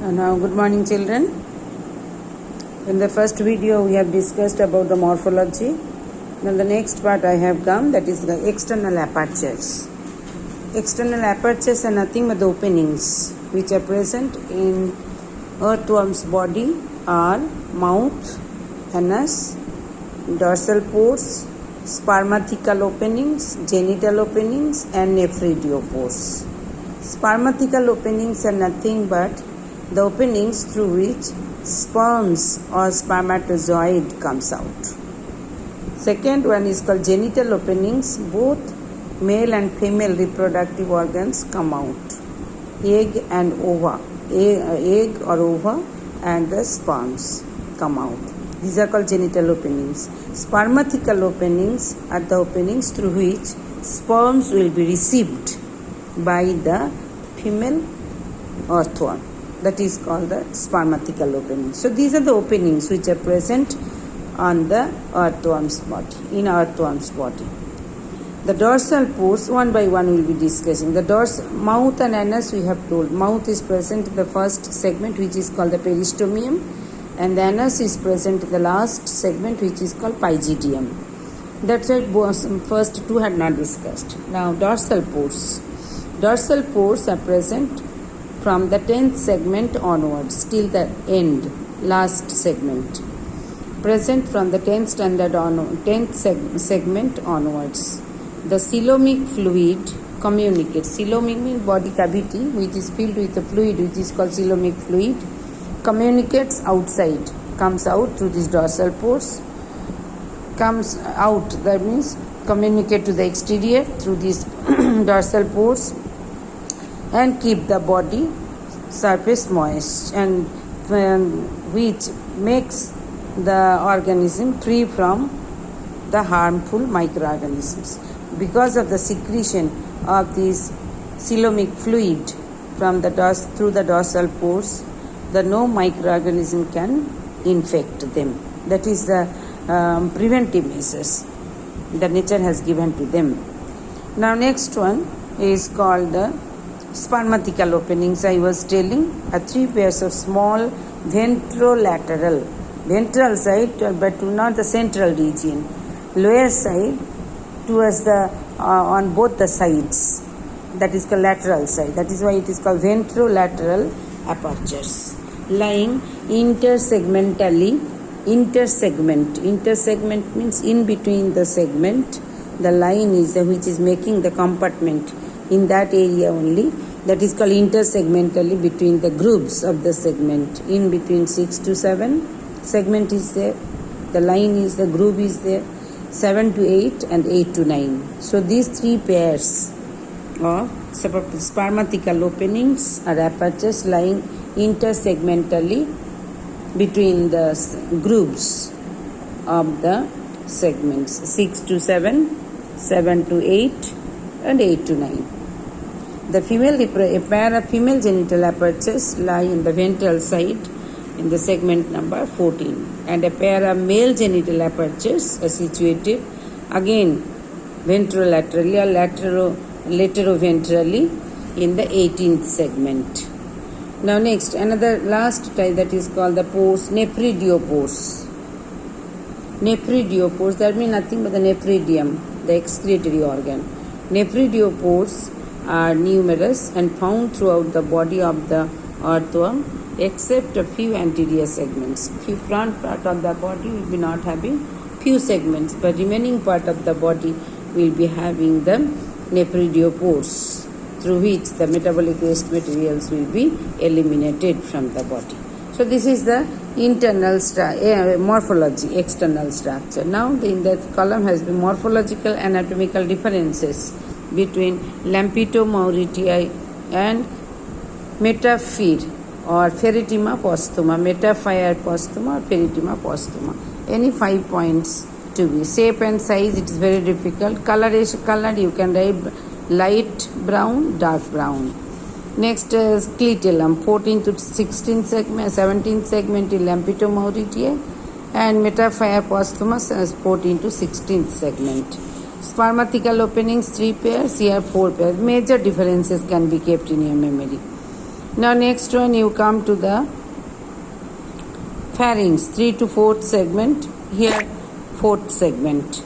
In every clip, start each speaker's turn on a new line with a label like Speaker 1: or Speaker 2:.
Speaker 1: Now, good morning, children. In the first video, we have discussed about the morphology. Now, the next part I have come, that is the external apertures. External apertures are nothing but the openings which are present in earthworm's body are mouth, anus, dorsal pores, spermatical openings, genital openings, and nephridiopores. Spermatical openings are nothing but the openings through which sperms or spermatozoid comes out. Second one is called genital openings. Both male and female reproductive organs come out. Egg and ova, egg or ova and the sperms come out. These are called genital openings. Spermatical openings are the openings through which sperms will be received by the female earthworm. That is called the spermatical opening. So these are the openings which are present on the earthworm's body, in earthworm's body. The dorsal pores, one by one we will be discussing. The mouth and anus we have told. Mouth is present in the first segment which is called the peristomium, and the anus is present in the last segment which is called pygidium. That's why first two had not discussed. Now dorsal pores. Dorsal pores are present from the 10th segment onwards till the end, last segment. Present from the 10th standard on 10th segment onwards. The coelomic fluid communicates. Coelomic means body cavity which is filled with a fluid which is called coelomic fluid. Communicates outside, comes out through these dorsal pores. Comes out, that means communicate to the exterior through these dorsal pores and keep the body surface moist, and which makes the organism free from the harmful microorganisms. Because of the secretion of this coelomic fluid from the through the dorsal pores, no microorganism can infect them. That is the preventive measures that nature has given to them. Now next one is called the spermatical openings. I was telling, three pairs of small ventral side, but not the central region, lower side towards the on both the sides, that is called lateral side. That is why it is called ventrolateral apertures, lying intersegment means in between the segment. The line is which is making the compartment in that area only. That is called intersegmentally between the groups of the segment. In between 6 to 7 segment is there. The line is, the groove is there. 7 to 8 and 8 to 9. So these three pairs of spermatical openings are apertures lying intersegmentally between the groups of the segments 6 to 7, 7 to 8 and 8 to 9. The a pair of female genital apertures lie in the ventral side in the segment number 14, and a pair of male genital apertures are situated again ventrolaterally or lateroventrally in the 18th segment. Now next, another last type, that is called the pores, nephridiopores. Nephridiopores, that means nothing but the nephridium, the excretory organ. Nephridiopores are numerous and found throughout the body of the earthworm, except a few anterior segments. Front part of the body will be not having few segments, but remaining part of the body will be having the nephridiopores, through which the metabolic waste materials will be eliminated from the body. So this is the internal morphology, external structure. Now in that column has been morphological anatomical differences between Lampito mauritiae and metaphyr or Pheretima posthuma, metaphyr posthuma or Pheretima posthuma. Any 5 points to be. Shape and size, it is very difficult. Color you can write light brown, dark brown. Next is clitellum, 14th to 16th segment, 17th segment in Lampito mauritiae, and metaphyr posthumus as 14th to 16th segment. Spermatical openings 3 pairs, here 4 pairs. Major differences can be kept in your memory. Now next one, you come to the pharynx, 3 to 4th segment. Here 4th segment.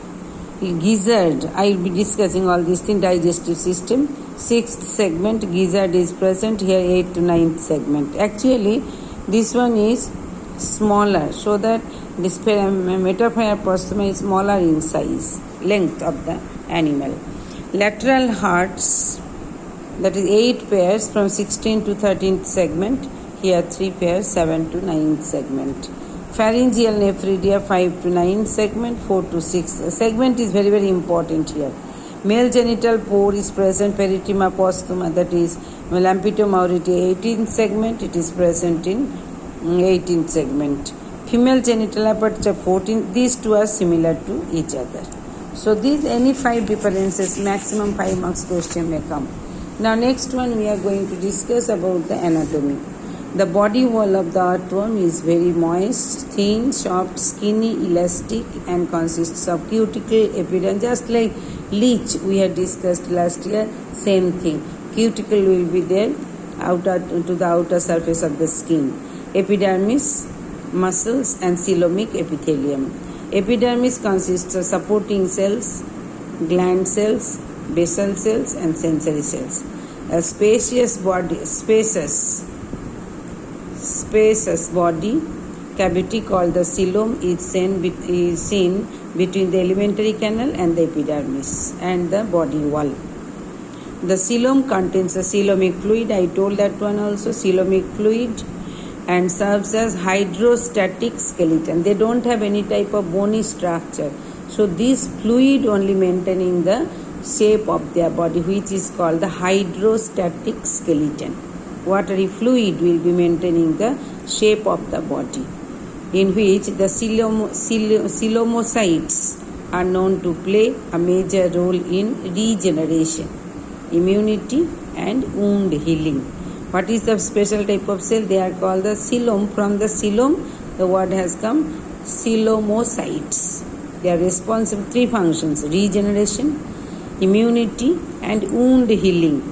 Speaker 1: Gizzard, I will be discussing all these things. Digestive system, 6th segment. Gizzard is present here, 8th to 9th segment. Actually this one is smaller, so that this metaphor postuma is smaller in size, length of the animal. Lateral hearts, that is 8 pairs from 16th to 13th segment. Here 3 pairs, 7 to 9th segment. Pharyngeal nephridia, 5 to 9 segment, 4 to 6 segment is very, very important here. Male genital pore is present, peritima postuma, that is Lampito mauriti, 18th segment, it is present in 18th segment. Female genital aperture, 14th, these two are similar to each other. So these any 5 differences, maximum 5 marks question may come. Now next one, we are going to discuss about the anatomy. The body wall of the earthworm is very moist, thin, soft, skinny, elastic, and consists of cuticle, epidermis, just like leech we had discussed last year, same thing. Cuticle will be there outer to the outer surface of the skin. Epidermis, muscles, and coelomic epithelium. Epidermis consists of supporting cells, gland cells, basal cells, and sensory cells. A spacious body cavity called the coelom is seen between the alimentary canal and the epidermis and the body wall. The coelom contains the coelomic fluid, I told that one also, coelomic fluid, and serves as hydrostatic skeleton. They don't have any type of bony structure. So this fluid only maintaining the shape of their body, which is called the hydrostatic skeleton. Watery fluid will be maintaining the shape of the body, in which the coelomocytes are known to play a major role in regeneration, immunity, and wound healing. What is the special type of cell? They are called the coelom. From the coelom, the word has come, coelomocytes. They are responsible for 3 functions: regeneration, immunity, and wound healing.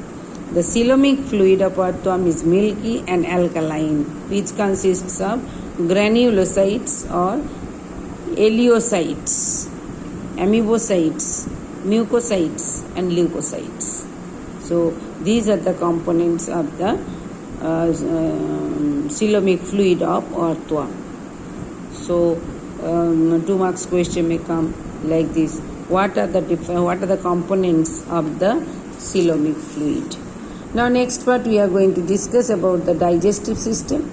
Speaker 1: The coelomic fluid of earthworm is milky and alkaline, which consists of granulocytes or eliocytes, amoebocytes, mucocytes, and leukocytes. So these are the components of the coelomic fluid of earthworm. So 2 marks question may come like this: what are the components of the coelomic fluid? Now next part, we are going to discuss about the digestive system.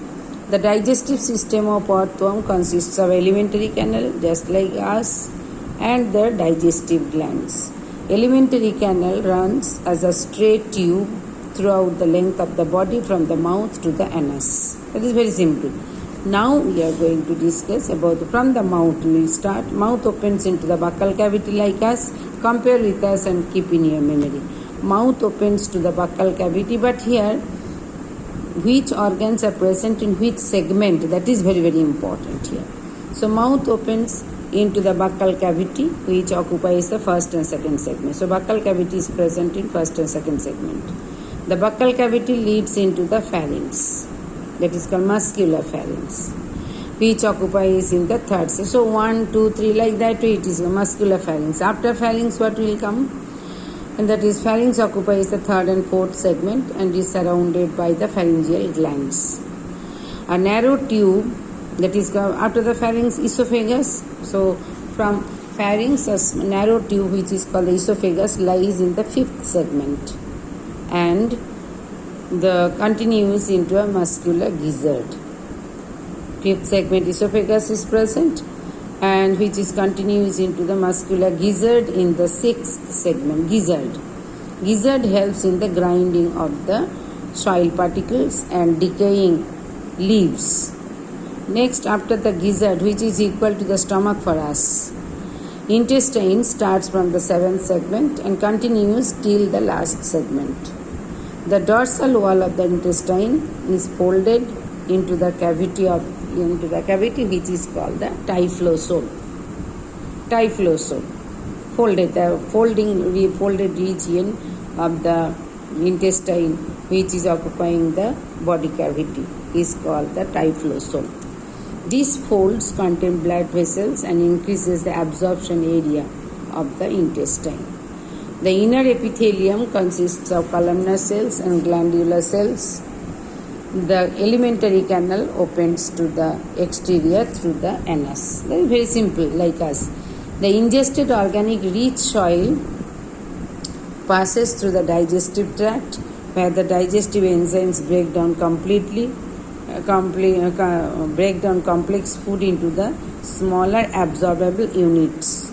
Speaker 1: The digestive system of earthworm consists of alimentary canal, just like us, and the digestive glands. Alimentary canal runs as a straight tube throughout the length of the body from the mouth to the anus. That is very simple. Now we are going to discuss about from the mouth. We will start. Mouth opens into the buccal cavity like us. Compare with us and keep in your memory. Mouth opens to the buccal cavity, but here which organs are present in which segment, that is very, very important here. So mouth opens into the buccal cavity, which occupies the first and second segment. So buccal cavity is present in first and second segment. The buccal cavity leads into the pharynx, that is called muscular pharynx, which occupies in the third segment. So 1, 2, 3 like that way it is a muscular pharynx. After pharynx what will come? And that is pharynx occupies the third and fourth segment and is surrounded by the pharyngeal glands. A narrow tube, that is after the pharynx, esophagus. So from pharynx, a narrow tube which is called the esophagus lies in the fifth segment and the continues into a muscular gizzard. Fifth segment esophagus is present and which is continues into the muscular gizzard in the sixth segment, gizzard. Gizzard helps in the grinding of the soil particles and decaying leaves. Next, after the gizzard, which is equal to the stomach for us, intestine starts from the seventh segment and continues till the last segment. The dorsal wall of the intestine is folded into the cavity which is called the typhlosome. Typhlosome, folded region of the intestine which is occupying the body cavity is called the typhlosom. These folds contain blood vessels and increases the absorption area of the intestine. The inner epithelium consists of columnar cells and glandular cells. The alimentary canal opens to the exterior through the anus. Very, very simple, like us. The ingested organic rich soil passes through the digestive tract, where the digestive enzymes break down break down complex food into the smaller absorbable units.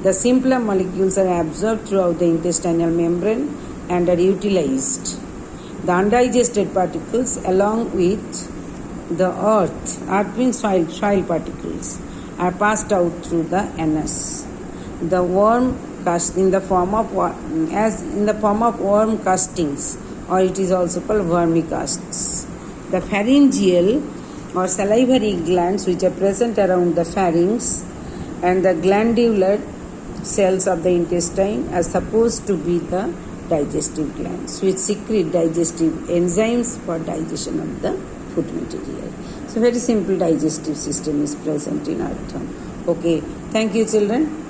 Speaker 1: The simpler molecules are absorbed throughout the intestinal membrane and are utilized. The undigested particles, along with the earth means soil particles, are passed out through the anus. The worm cast in the form of worm castings, or it is also called vermicasts. The pharyngeal or salivary glands, which are present around the pharynx, and the glandular cells of the intestine are supposed to be the digestive glands, which secrete digestive enzymes for digestion of the food material. So very simple digestive system is present in our tongue. Okay, thank you children.